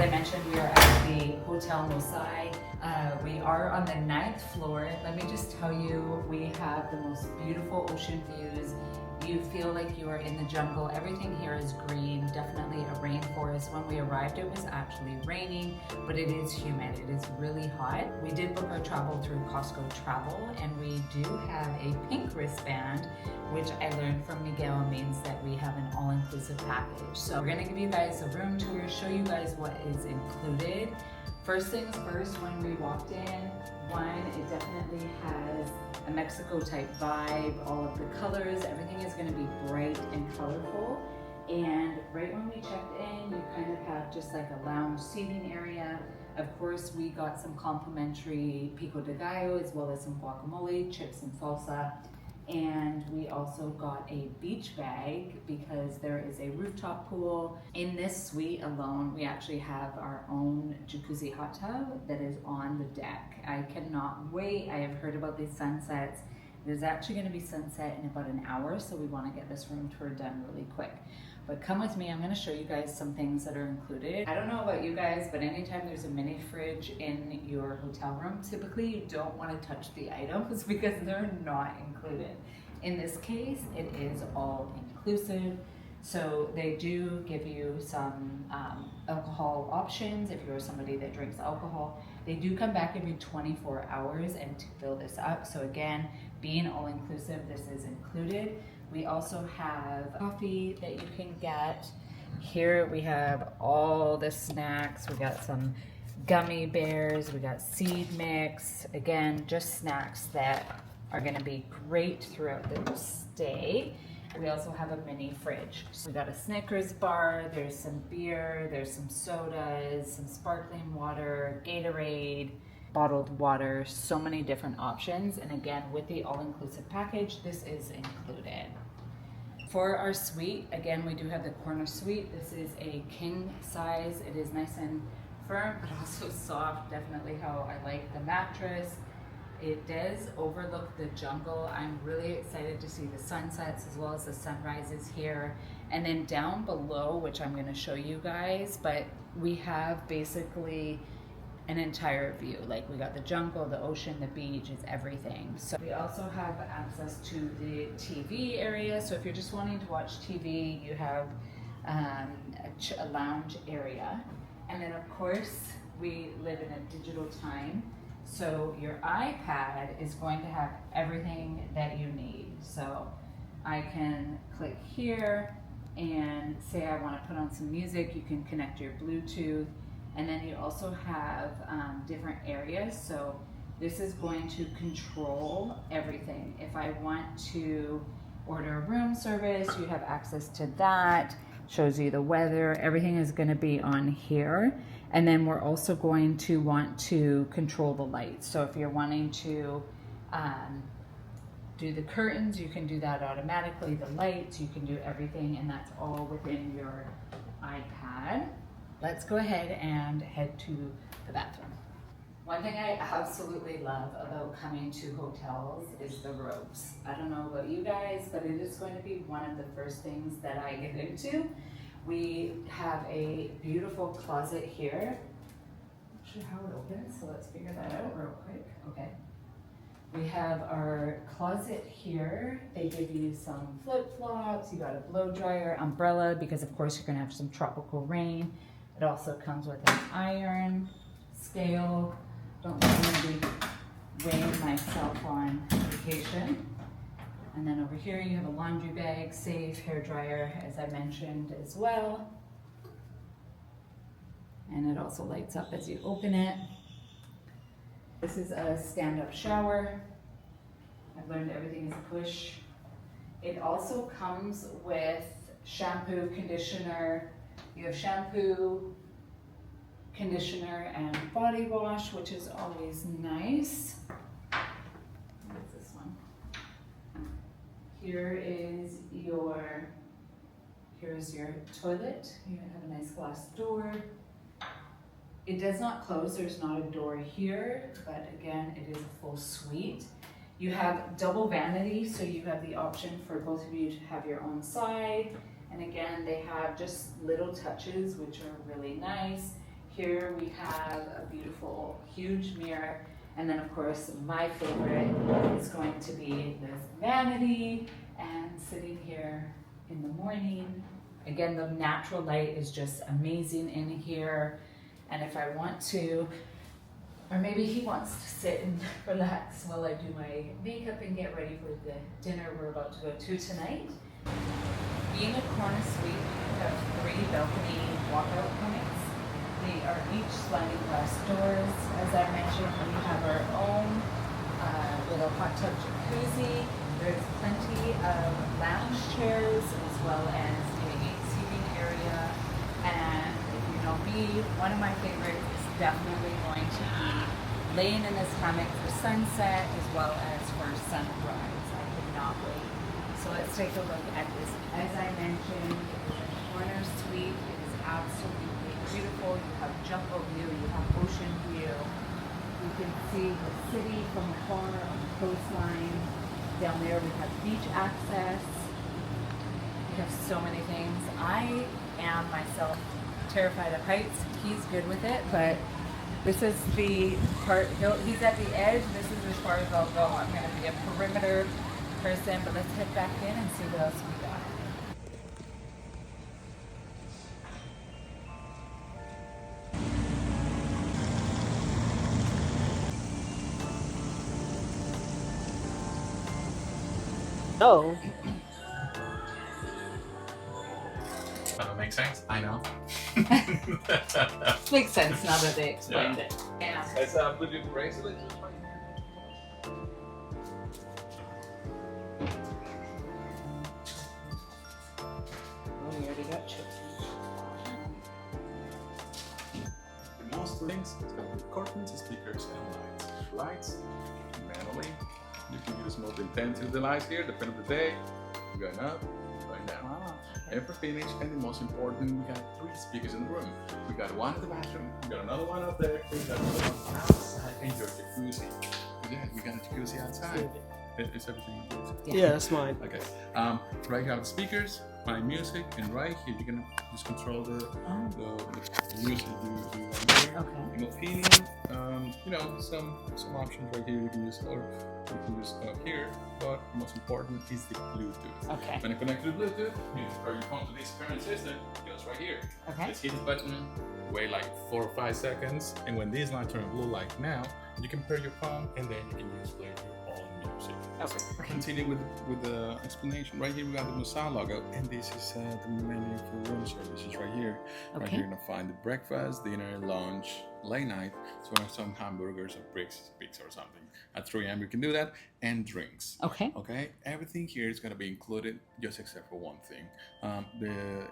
I mentioned, we are at the Hotel Mousai. We are on the 9th floor. Let me just tell you, we have the most beautiful ocean views. You feel like you are in the jungle. Everything here is green, definitely a rainforest. When we arrived, it was actually raining, but it is humid. It is really hot. We did book our travel through Costco Travel, and we do have a pink wristband, which I learned from Miguel means that we have an all-inclusive package. So we're gonna give you guys a room tour, show you guys what is included. First things first, when we walked in, one, it definitely has a Mexico type vibe. All of the colors, everything is going to be bright and colorful. And right when we checked in, you kind of have just like a lounge seating area. Of course, we got some complimentary pico de gallo as well as some guacamole, chips and salsa. And we also got a beach bag because there is a rooftop pool. In this suite alone, we actually have our own jacuzzi hot tub that is on the deck. I cannot wait. I have heard about these sunsets. There's actually going to be sunset in about an hour, so we want to get this room tour done really quick. But come with me, I'm going to show you guys some things that are included. I don't know about you guys, but anytime there's a mini fridge in your hotel room, typically you don't want to touch the items because they're not included. In this case, it is all inclusive. So they do give you some alcohol options if you're somebody that drinks alcohol. They do come back every 24 hours and to fill this up. So again, being all inclusive, this is included. We also have coffee that you can get. Here we have all the snacks. We got some gummy bears, we got seed mix. Again, just snacks that are gonna be great throughout the stay. We also have a mini fridge. So we got a Snickers bar, there's some beer, there's some sodas, some sparkling water, Gatorade, bottled water, so many different options. And again, with the all-inclusive package, this is included. For our suite, again, we do have the corner suite. This is a king size. It is nice and firm, but also soft, definitely how I like the mattress. It does overlook the jungle. I'm really excited to see the sunsets as well as the sunrises here. And then down below, which I'm gonna show you guys, but we have basically an entire view. Like we got the jungle, the ocean, the beach, it's everything. So we also have access to the TV area. So if you're just wanting to watch TV, you have a lounge area. And then of course, we live in a digital time. So your iPad is going to have everything that you need. So I can click here and say I want to put on some music. You can connect your Bluetooth. And then you also have different areas. So this is going to control everything. If I want to order a room service, you have access to that. Shows you the weather. Everything is going to be on here. And then we're also going to want to control the lights. So if you're wanting to do the curtains, you can do that automatically. The lights, you can do everything, and that's all within your iPad. Let's go ahead and head to the bathroom. One thing I absolutely love about coming to hotels is the robes. I don't know about you guys, but it is going to be one of the first things that I get into. We have a beautiful closet here. I'm not sure how it opens, so let's figure that out real quick. Okay. We have our closet here. They give you some flip-flops, you got a blow dryer, umbrella, because of course you're gonna have some tropical rain. It also comes with an iron, scale. Don't want to be weighing myself on vacation. And then over here you have a laundry bag, safe, hair dryer, as I mentioned as well. And it also lights up as you open it. This is a stand-up shower. I've learned everything is a push. It also comes with shampoo, conditioner. You have shampoo, conditioner, and body wash, which is always nice. What's this one? Here's your toilet. You have a nice glass door. It does not close, there's not a door here, but again, it is a full suite. You have double vanity, so you have the option for both of you to have your own side. And again, they have just little touches, which are really nice. Here we have a beautiful, huge mirror. And then of course, my favorite is going to be this vanity, and sitting here in the morning. Again, the natural light is just amazing in here. And if I want to, or maybe he wants to sit and relax while I do my makeup and get ready for the dinner we're about to go to tonight. Being a corner suite, we have 3 balcony walkout points. They are each sliding glass doors. As I mentioned, we have our own little hot tub jacuzzi. There's plenty of lounge chairs as well as a seating area. And if you know me, one of my favorites is definitely going to be laying in this hammock for sunset as well as for sunrise. I cannot wait. So let's take a look at this. As I mentioned, it is a corner suite. It is absolutely beautiful. You have jumbo view, you have ocean view. You can see the city from afar on the coastline. Down there we have beach access. We have so many things. I am myself terrified of heights. He's good with it, but this is the part, he's at the edge. This is as far as I'll go. I'm going to be a perimeter person, but let's head back in and see what else we got. Oh. That makes sense. I know. Makes sense now that they explained it. Yeah. It's a Bluetooth bracelet. Oh, we already got chips. Most things, it's got the curtains, speakers, and lights. Lights, manually. You can use multi intensity the lights here, depending on the day. Going up, going down. Wow. And for finish, and the most important, we got 3 speakers in the room. We got one in the bathroom, we got another one up there, we got another one outside, and your jacuzzi. Yeah, we got a jacuzzi outside. It's everything in yours. Yeah, that's mine. Okay. Right here are the speakers, my music, and right here you can just control the music you want to hear. Okay. In opinion, you know, some options right here you can use, or you can use here. But most important is the Bluetooth. Okay. When you connect to the Bluetooth, you transfer your phone to this current system. It goes right here. Okay. Just hit this button, wait like 4 or 5 seconds, and when these lights turn blue like now, you can pair your phone, and then you can use play your own music. Okay. Continue with the explanation. Right here we got the Mousai logo, and this is the menu for room services right here. Okay. Right here you're gonna find the breakfast, dinner, lunch, late night. So we have some hamburgers or pizza or something. At 3 a.m. you can do that, and drinks. Okay. Okay. Everything here is gonna be included, just except for one thing.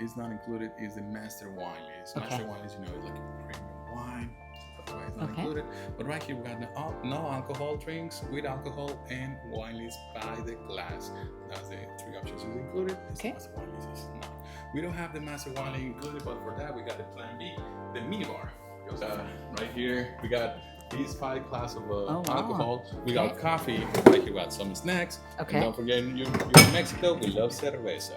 Is not included is the master wine list. Okay. Master wine list, you know, is like a premium wine. That's why it's not Okay. included. But right here we got no alcohol drinks with alcohol and wine list by the glass. That's the 3 options is included. Okay. Master wine list is not. We don't have the master wine list included, but for that we got the plan B, the minibar. Because right here we got these 5 classes of wow. alcohol. We Okay. got coffee. Right here we got some snacks. Okay. And don't forget, you're in Mexico. We love cerveza.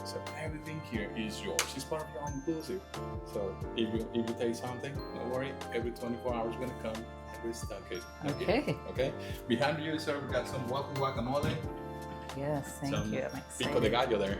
So everything here is yours. It's part of your all inclusive. So if you taste something, don't worry. Every 24 hours we're gonna come and restock it. Okay. Okay. Behind you, sir, we got some welcome guacamole. Yes, thank Some you. I'm pico de excited. gallo there.